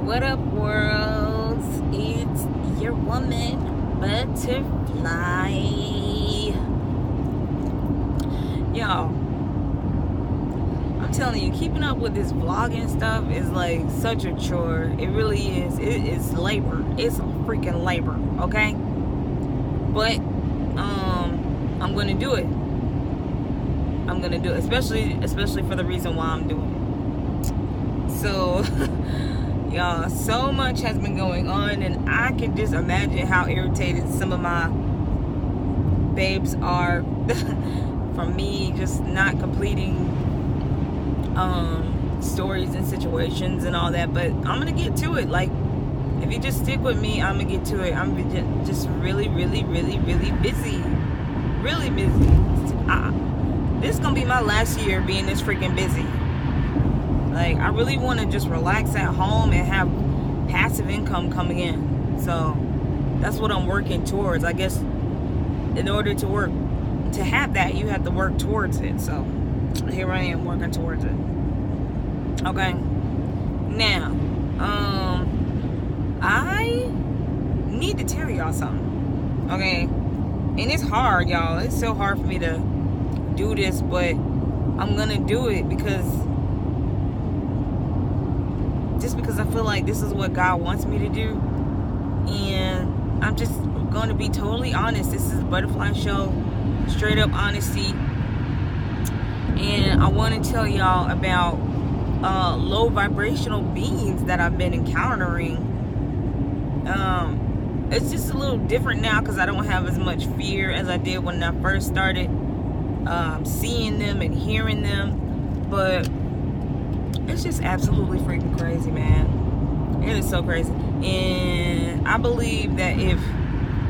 What up, world? It's your woman, Butterfly. Y'all, I'm telling you, keeping up with this vlogging stuff is like such a chore. It really is. It is labor. It's freaking labor, okay? But I'm gonna do it. I'm gonna do it, especially for the reason why I'm doing it. So. Y'all, so much has been going on, and I can just imagine how irritated some of my babes are from me just not completing stories and situations and all that. But I'm gonna get to it. Like, if you just stick with me, I'm gonna get to it. I'm just really busy. Really busy. This is gonna be my last year being this freaking busy. Like, I really want to just relax at home and have passive income coming in. So that's what I'm working towards. I guess in order to have that, you have to work towards it. So here I am working towards it. Okay. Now, I need to tell y'all something. Okay. And it's hard, y'all. It's so hard for me to do this, but I'm gonna do it because I feel like this is what God wants me to do. And I'm just going to be totally honest. This is a Butterfly Show, straight up honesty. And I want to tell y'all about low vibrational beings that I've been encountering. It's just a little different now because I don't have as much fear as I did when I first started seeing them and hearing them. But it's just absolutely freaking crazy, man. It is so crazy. And I believe that if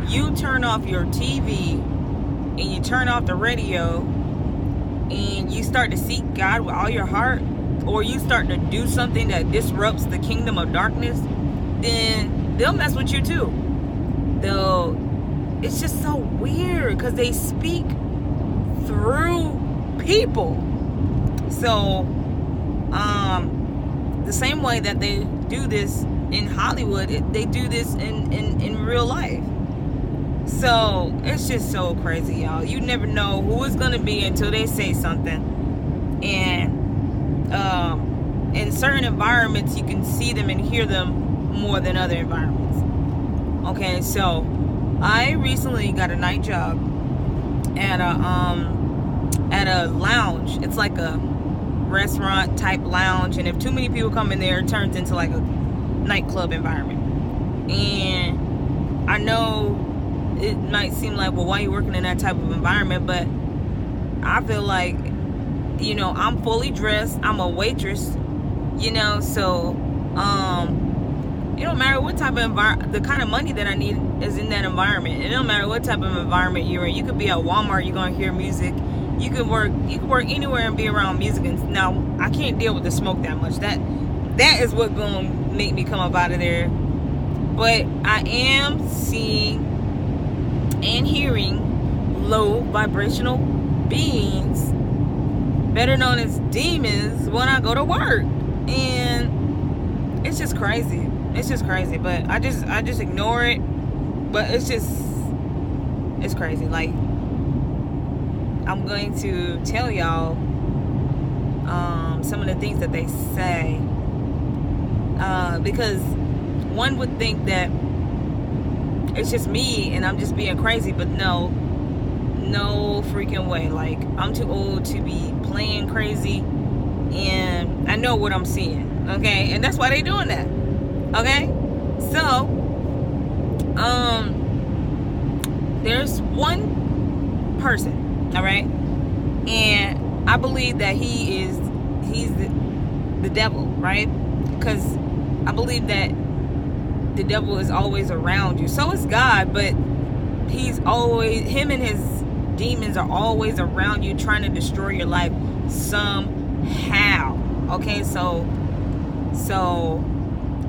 you turn off your TV and you turn off the radio and you start to seek God with all your heart, or you start to do something that disrupts the kingdom of darkness, then they'll mess with you too. It's just so weird because they speak through people. So the same way that they do this in Hollywood, they do this in real life. So it's just so crazy, y'all. You never know who it's gonna be until they say something. And in certain environments, you can see them and hear them more than other environments. Okay, so I recently got a night job at a lounge. It's like a restaurant type lounge, and if too many people come in there, it turns into like a nightclub environment. And I know it might seem like, well, why are you working in that type of environment? But I feel like, you know, I'm fully dressed, I'm a waitress, you know, so it don't matter what type of the kind of money that I need is in that environment. It don't matter what type of environment you're in. You could be at Walmart, you're gonna hear music. You can work anywhere and be around music. And now I can't deal with the smoke that much. That is what's gonna make me come up out of there. But I am seeing and hearing low vibrational beings, better known as demons, when I go to work. And it's just crazy. It's just crazy. But I just ignore it. But it's crazy. Like, I'm going to tell y'all some of the things that they say, because one would think that it's just me and I'm just being crazy, but no freaking way. Like, I'm too old to be playing crazy, and I know what I'm seeing, okay? And that's why they doing that, okay? So there's one person, all right, and I believe that he's the devil, right? Because I believe that the devil is always around you. So is God, but him and his demons are always around you, trying to destroy your life somehow. Okay, so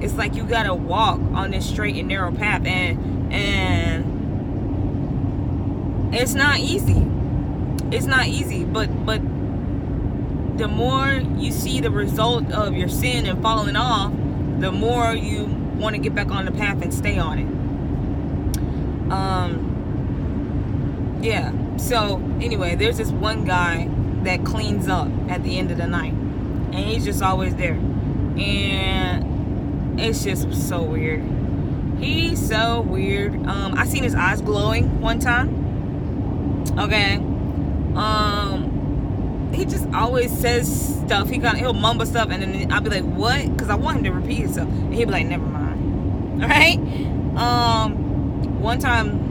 it's like you gotta walk on this straight and narrow path, and it's not easy. It's not easy, but the more you see the result of your sin and falling off, the more you want to get back on the path and stay on it. Yeah. So anyway, there's this one guy that cleans up at the end of the night, and he's just always there, and it's just so weird. He's so weird. I seen his eyes glowing one time. Okay. He just always says stuff. He'll mumble stuff, and then I'll be like, "What?" Because I want him to repeat himself, and he'll be like, "Never mind." All right. One time,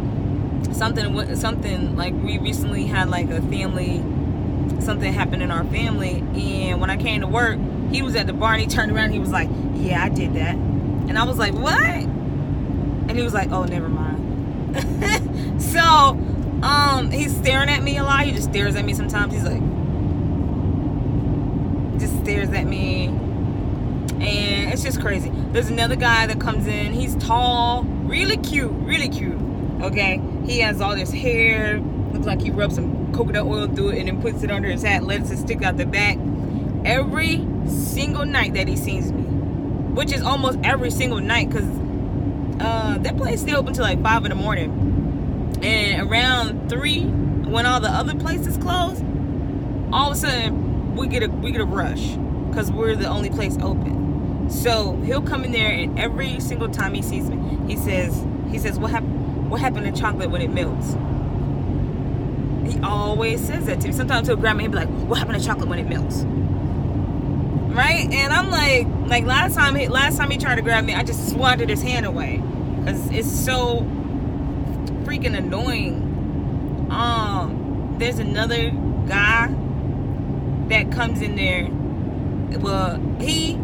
something like we recently had like a family. Something happened in our family, and when I came to work, he was at the bar, and he turned around, and he was like, "Yeah, I did that," and I was like, "What?" And he was like, "Oh, never mind." So, he's staring at me a lot. He just stares at me sometimes. He's like, just stares at me, and it's just crazy. There's another guy that comes in. He's tall, really cute, okay? He has all this hair. Looks like he rubs some coconut oil through it and then puts it under his hat, lets it stick out the back. Every single night that he sees me, which is almost every single night, because that place stay open till like 5 in the morning, and around 3, when all the other places close, all of a sudden we get a rush, because we're the only place open. So he'll come in there, and every single time he sees me, he says, "What happened to chocolate when it melts?" He always says that to me. Sometimes he'll grab me and be like, "What happened to chocolate when it melts?" Right? And I'm like last time he tried to grab me, I just swatted his hand away, because it's so freaking annoying. There's another guy that comes in there. Well, he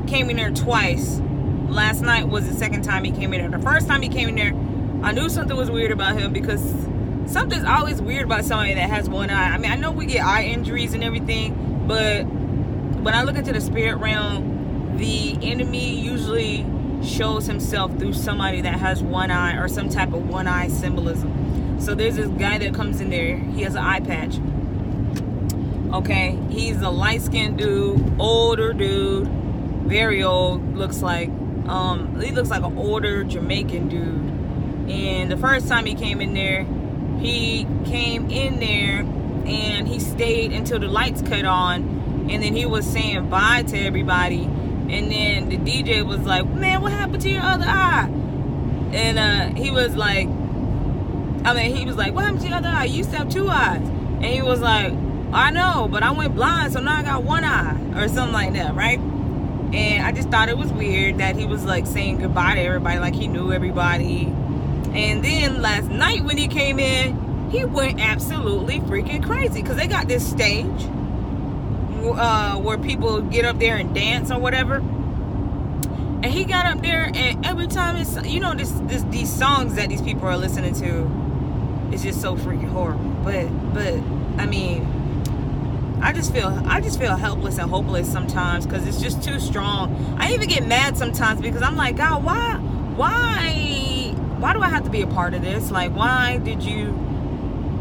came in there twice. Last night was the second time he came in there. The first time he came in there, I knew something was weird about him, because something's always weird about somebody that has one eye. I mean, I know we get eye injuries and everything, but when I look into the spirit realm, the enemy usually shows himself through somebody that has one eye or some type of one eye symbolism. So there's this guy that comes in there. He has an eye patch. Okay, he's a light-skinned dude, older dude, very old. Looks like he looks like an older Jamaican dude. And the first time he came in there, and he stayed until the lights cut on, and then he was saying bye to everybody, and then the DJ was like, "Man, what happened to your other eye?" And he was like, "What happened to your other eye? You used to have 2 eyes." And he was like, "I know, but I went blind, so now I got 1 eye," or something like that, right? And I just thought it was weird that he was like saying goodbye to everybody, like he knew everybody. And then last night when he came in, he went absolutely freaking crazy, because they got this stage where people get up there and dance or whatever. And he got up there, and every time it's, these songs that these people are listening to, it's just so freaking horrible. But I mean, I just feel helpless and hopeless sometimes, because it's just too strong. I even get mad sometimes, because I'm like, God, why do I have to be a part of this? Like, why did you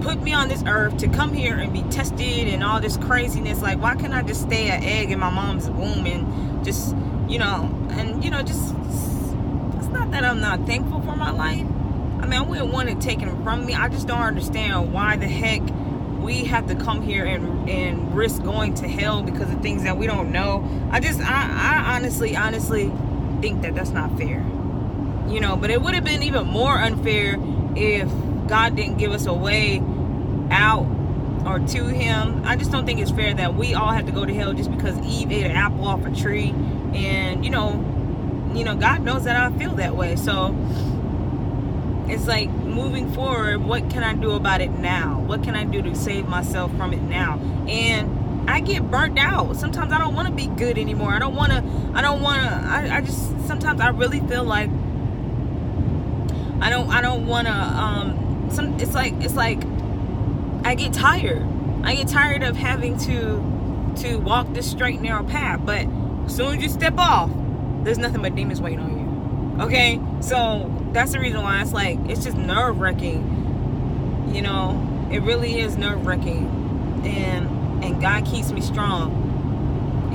put me on this earth to come here and be tested and all this craziness? Like, why can't I just stay an egg in my mom's womb and just, just, it's not that I'm not thankful for my life. I mean, I wouldn't want it taken from me. I just don't understand why the heck we have to come here and risk going to hell because of things that we don't know. I honestly think that that's not fair. But it would have been even more unfair if God didn't give us a way out or to him. I just don't think it's fair that we all have to go to hell just because Eve ate an apple off a tree. And God knows that I feel that way. So it's like, moving forward, what can I do about it now? What can I do to save myself from it now? And I get burnt out. Sometimes I don't want to be good anymore. I just sometimes I really feel like I don't want to it's like I get tired of having to walk this straight narrow path, but as soon as you step off, there's nothing but demons waiting on you. Okay, so that's the reason why it's just nerve-wracking. It really is nerve-wracking, and God keeps me strong.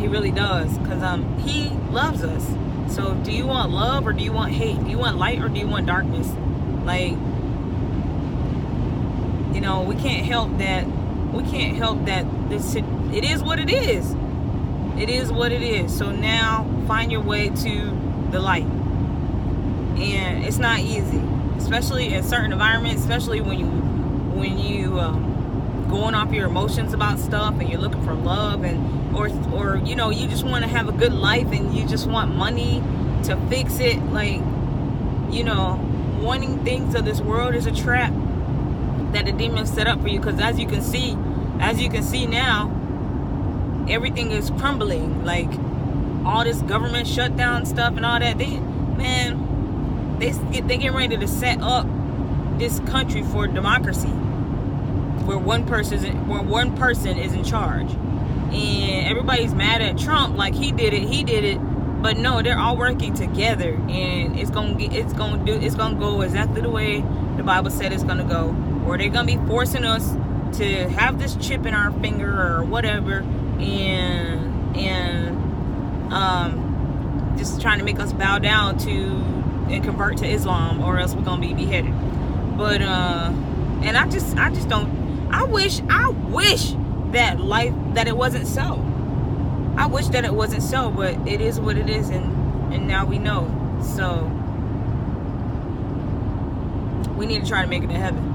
He really does, because he loves us. So do you want love or do you want hate? Do you want light or do you want darkness? Like, you know, we can't help that. We can't help that it is what it is. It is what it is. So now find your way to the light. And it's not easy, especially in certain environments, especially when you going off your emotions about stuff and you're looking for love, and or you know, you just want to have a good life and you just want money to fix it. Like, you know, wanting things of this world is a trap that the demons set up for you, because as you can see now, everything is crumbling. Like, all this government shutdown stuff and all that, they get ready to set up this country for democracy, where one person is in charge, and everybody's mad at Trump like he did it, but no, they're all working together, and it's gonna go exactly the way the Bible said it's gonna go, or they're gonna be forcing us to have this chip in our finger or whatever, and just trying to make us bow down to and convert to Islam, or else we're gonna be beheaded. But and I just don't. I wish that it wasn't so. I wish that it wasn't so, but it is what it is, and now we know. So we need to try to make it to heaven.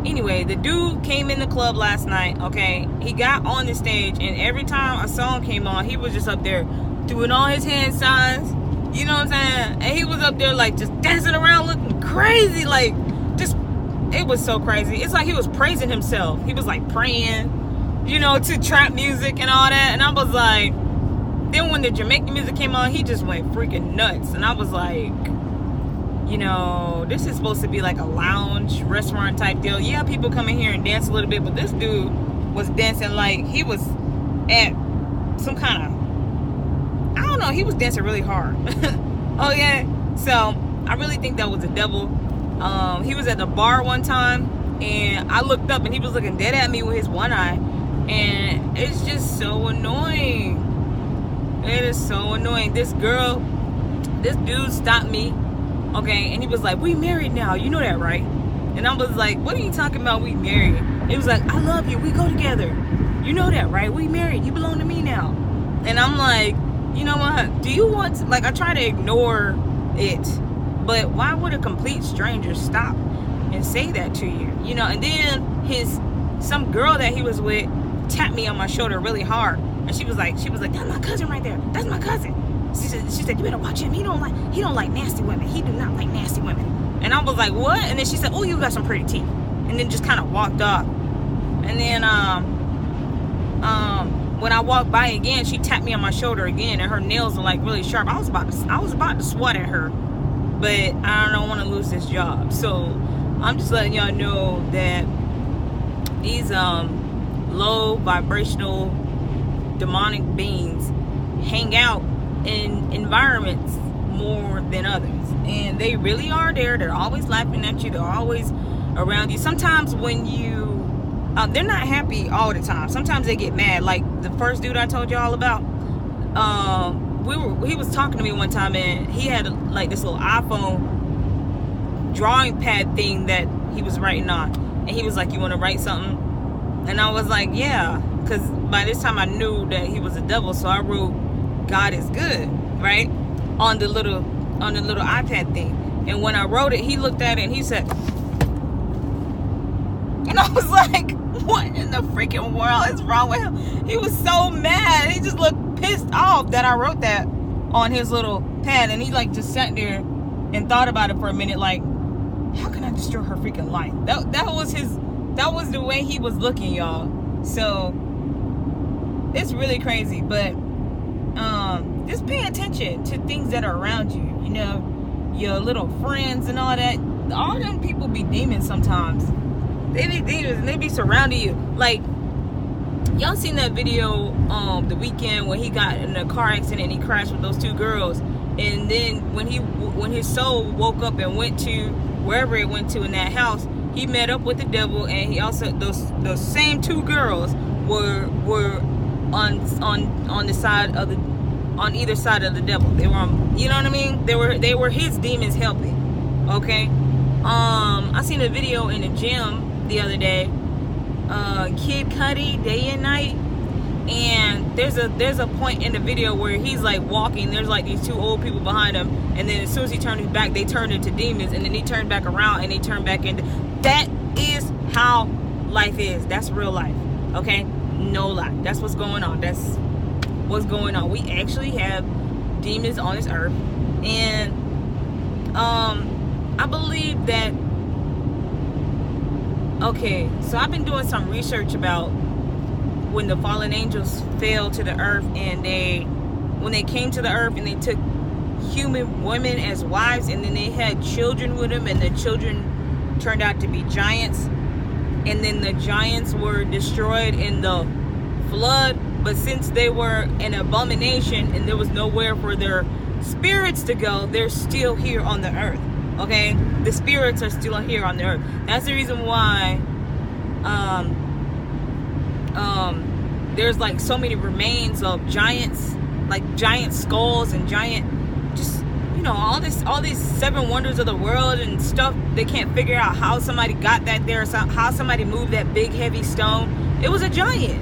Anyway, the dude came in the club last night, okay? He got on the stage, and every time a song came on, he was just up there doing all his hand signs, you know what I'm saying? And he was up there, like, just dancing around looking crazy, like, just, it was so crazy. It's like he was praising himself. He was, like, praying, you know, to trap music and all that, and I was like, then when the Jamaican music came on, he just went freaking nuts, and I was like, you know, this is supposed to be like a lounge restaurant type deal. Yeah, people come in here and dance a little bit, but this dude was dancing like he was at some kind of, I don't know, he was dancing really hard. Oh yeah. So I really think that was the devil. He was at the bar one time, and I looked up and he was looking dead at me with his one eye, and it's just so annoying. It is so annoying. This dude stopped me. Okay, and he was like, we married now, you know that, right? And I was like, what are you talking about, we married? It was like, I love you, we go together, you know that, right? We married, you belong to me now. And I'm like, you know what, do you want to, like, I try to ignore it, but why would a complete stranger stop and say that to you, you know? And then some girl that he was with tapped me on my shoulder really hard, and she was like, that's my cousin right there, that's my cousin. She said, you better watch him. He don't like nasty women. He do not like nasty women. And I was like, what? And then she said, oh, you got some pretty teeth. And then just kind of walked off. And then when I walked by again, she tapped me on my shoulder again, and her nails were like really sharp. I was about to swat at her, but I don't want to lose this job. So I'm just letting y'all know that these low vibrational demonic beings hang out in environments more than others, and they really are there. They're always laughing at you. They're always around you. Sometimes when you they're not happy all the time. Sometimes they get mad, like the first dude I told you all about. He was talking to me one time, and he had like this little iPhone drawing pad thing that he was writing on, and he was like, you want to write something? And I was like, yeah, because by this time I knew that he was a devil, so I wrote God is good, right, on the little iPad thing. And when I wrote it, he looked at it and he said, and I was like, what in the freaking world is wrong with him? He was so mad. He just looked pissed off that I wrote that on his little pad, and he like just sat there and thought about it for a minute, like, how can I destroy her freaking life? That was the way he was looking, y'all. So it's really crazy, but just pay attention to things that are around you, you know, your little friends and all that. All them people be demons sometimes. They be demons, and they be surrounding you. Like, y'all seen that video the weekend when he got in a car accident and he crashed with those two girls, and then when his soul woke up and went to wherever it went to in that house, he met up with the devil, and he also those same two girls were on the side of the on either side of the devil. They were on, you know what I mean? They were his demons helping. Okay. I seen a video in the gym the other day. Kid Cudi, Day and Night. And there's a point in the video where he's like walking. There's like these two old people behind him, and then as soon as he turned his back, they turned into demons, and then he turned back around and they turned back into. That is how life is. That's real life. Okay, no lie. That's what's going on. That's what's going on. We actually have demons on this earth, and I believe that. Okay, so I've been doing some research about when the fallen angels fell to the earth, and when they came to the earth and they took human women as wives, and then they had children with them, and the children turned out to be giants, and then the giants were destroyed in the flood. But since they were an abomination and there was nowhere for their spirits to go, they're still here on the earth. Okay, the spirits are still here on the earth. That's the reason why there's like so many remains of giants, like giant skulls and giant, just, you know, all these 7 wonders of the world and stuff. They can't figure out how somebody got that there, how somebody moved that big heavy stone. It was a giant.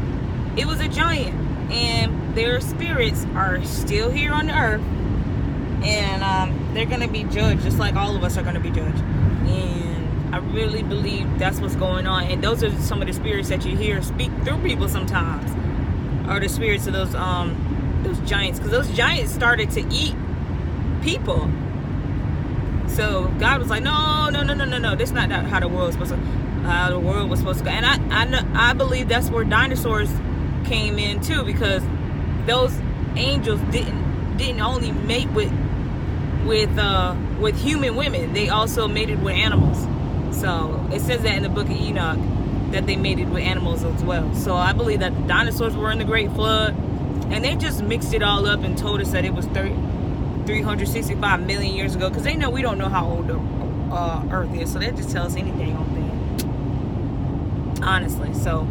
It was a giant, and their spirits are still here on the earth, and they're gonna be judged just like all of us are gonna be judged. And I really believe that's what's going on. And those are some of the spirits that you hear speak through people sometimes, are the spirits of those giants, because those giants started to eat people. So God was like, no, that's not how the world was supposed to go. And I believe that's where dinosaurs came in too, because those angels didn't only mate with human women, they also mated with animals. So it says that in the book of Enoch, that they mated with animals as well. So I believe that the dinosaurs were in the great flood, and they just mixed it all up and told us that it was 365 million years ago, because they know we don't know how old the earth is, so they just tell us any dang old thing, honestly. So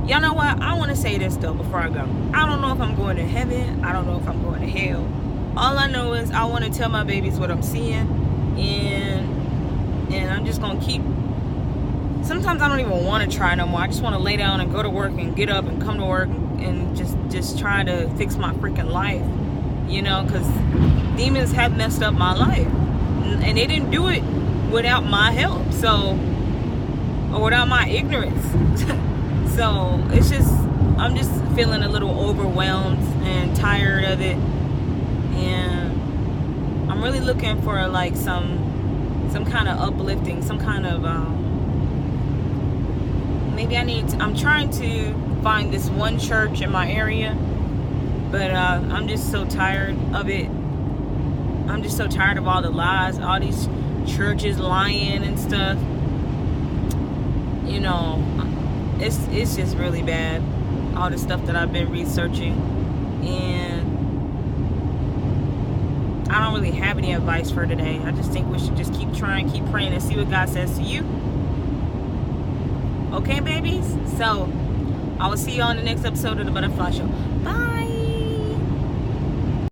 y'all know what, I want to say this though before I go. I don't know if I'm going to heaven, I don't know if I'm going to hell. All I know is I want to tell my babies what I'm seeing, and I'm just gonna keep. Sometimes I don't even want to try no more. I just want to lay down and go to work and get up and come to work and just try to fix my freaking life, you know, because demons have messed up my life, and they didn't do it without my help, or without my ignorance. So it's just, I'm just feeling a little overwhelmed and tired of it, and I'm really looking for like some kind of uplifting, some kind of maybe I'm trying to find this one church in my area, but I'm just so tired of it. I'm just so tired of all the lies, all these churches lying and stuff. You know, it's just really bad, all the stuff that I've been researching, and I don't really have any advice for today. I just think we should just keep trying, keep praying, and see what God says to you. Okay, babies? So I will see you on the next episode of the Butterfly Show.